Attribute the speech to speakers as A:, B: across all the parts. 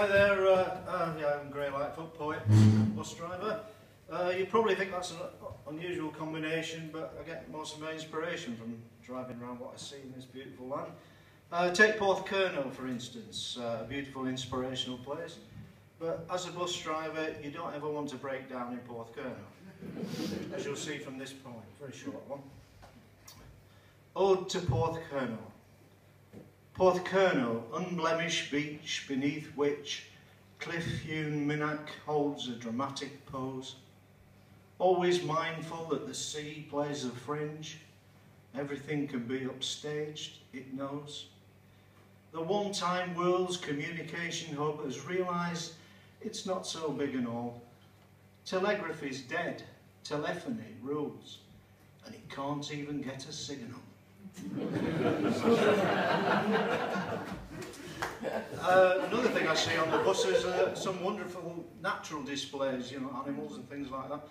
A: Hi there, yeah, I'm Grey Lightfoot, poet, bus driver. You probably think that's an unusual combination, but I get most of my inspiration from driving around what I see in this beautiful land. Take Porthcurno, for instance, a beautiful inspirational place. But as a bus driver, you don't ever want to break down in Porthcurno, as you'll see from this poem, very short one. Ode to Porthcurno. Porthcurno, unblemished beach beneath which cliff-hewn Minack holds a dramatic pose. Always mindful that the sea plays a fringe, everything can be upstaged, it knows. The one-time world's communication hub has realised it's not so big and all. Telegraphy's dead, telephony rules, and it can't even get a signal. Another thing I see on the bus is some wonderful natural displays, you know, animals and things like that.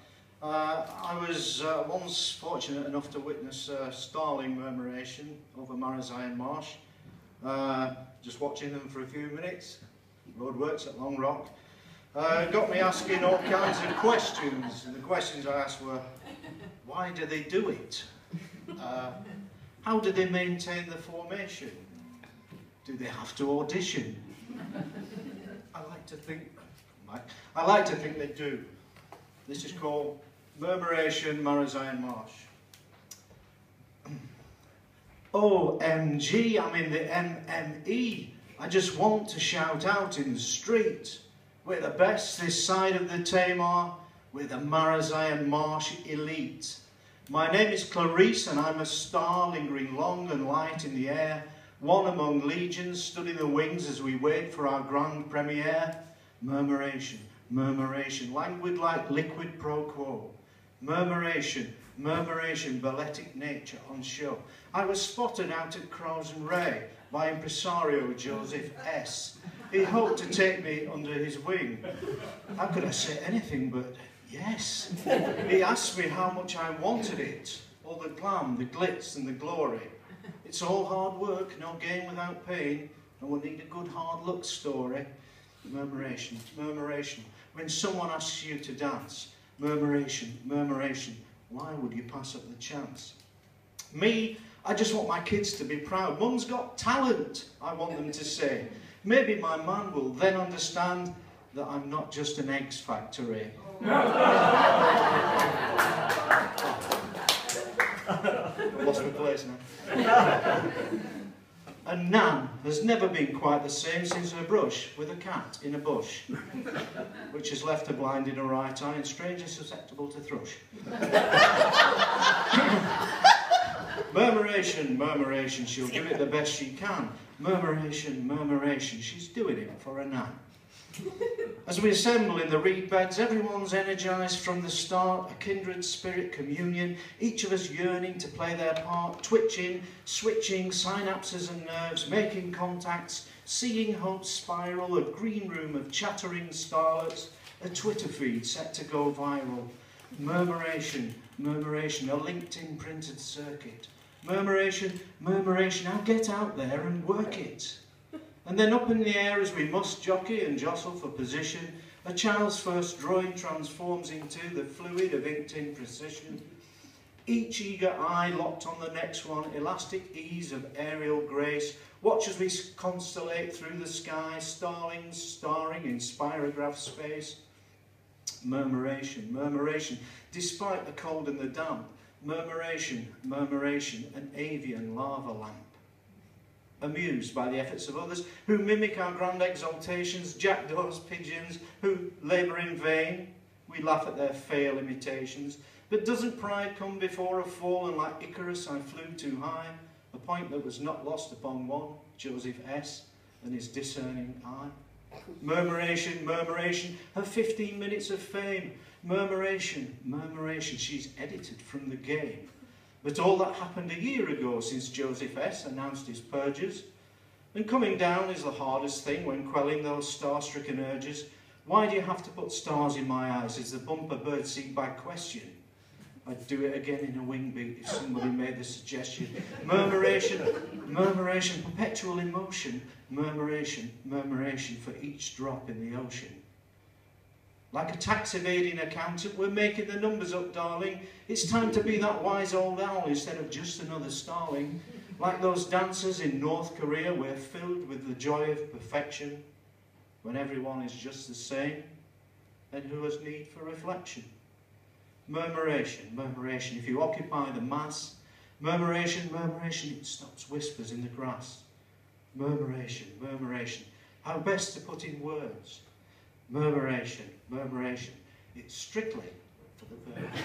A: I was once fortunate enough to witness starling murmuration over Marazion Marsh. Just watching them for a few minutes, roadworks at Long Rock, got me asking all kinds of questions. And the questions I asked were, why do they do it? How do they maintain the formation? Do they have to audition? I like to think they do. This is called Murmuration, Marazion Marsh. OMG, I'm in the MME. I just want to shout out in the street. We're the best this side of the Tamar. We're the Marazion Marsh elite. My name is Clarice and I'm a star lingering long and light in the air, one among legions stood in the wings as we wait for our grand premiere. Murmuration, murmuration, languid like liquid pro quo. Murmuration, murmuration, balletic nature on show. I was spotted out at Crows and Ray by impresario Joseph S. He hoped to take me under his wing. How could I say anything but yes? He asked me how much I wanted it, all the glam, the glitz and the glory. It's all hard work, no gain without pain, and we'll need a good hard luck story. Murmuration, murmuration, when someone asks you to dance. Murmuration, murmuration, why would you pass up the chance? Me, I just want my kids to be proud. Mum's got talent, I want them to say. Maybe my man will then understand that I'm not just an eggs factory. Lost my place now. And Nan has never been quite the same since her brush with a cat in a bush, which has left her blind in her right eye and strangely susceptible to thrush. Murmuration, murmuration, she'll give it the best she can. Murmuration, murmuration, she's doing it for a Nan. As we assemble in the reed beds, everyone's energised from the start, a kindred spirit communion, each of us yearning to play their part, twitching, switching, synapses and nerves, making contacts, seeing hope spiral, a green room of chattering starlets, a Twitter feed set to go viral. Murmuration, murmuration, a LinkedIn printed circuit. Murmuration, murmuration, now get out there and work it. And then up in the air as we must jockey and jostle for position, a child's first drawing transforms into the fluid of inked-in precision. Each eager eye locked on the next one, elastic ease of aerial grace. Watch as we constellate through the sky, starlings starring in spirograph space. Murmuration, murmuration, despite the cold and the damp. Murmuration, murmuration, an avian lava lamp. Amused by the efforts of others who mimic our grand exaltations, jackdaws, pigeons, who labour in vain. We laugh at their fail imitations. But doesn't pride come before a fall, and like Icarus I flew too high? A point that was not lost upon one, Joseph S. and his discerning eye. Murmuration, murmuration, her 15 minutes of fame. Murmuration, murmuration, she's edited from the game. But all that happened a year ago since Joseph S. announced his purges. And coming down is the hardest thing when quelling those star-stricken urges. Why do you have to put stars in my eyes is the bumper birdseed bag question. I'd do it again in a wing beat if somebody made the suggestion. Murmuration, murmuration, perpetual emotion. Murmuration, murmuration for each drop in the ocean. Like a tax evading accountant, we're making the numbers up, darling. It's time to be that wise old owl instead of just another starling. Like those dancers in North Korea, we're filled with the joy of perfection. When everyone is just the same, then who has need for reflection? Murmuration, murmuration, if you occupy the mass. Murmuration, murmuration, it stops whispers in the grass. Murmuration, murmuration, how best to put in words. Murmuration, murmuration, it's strictly for the birds.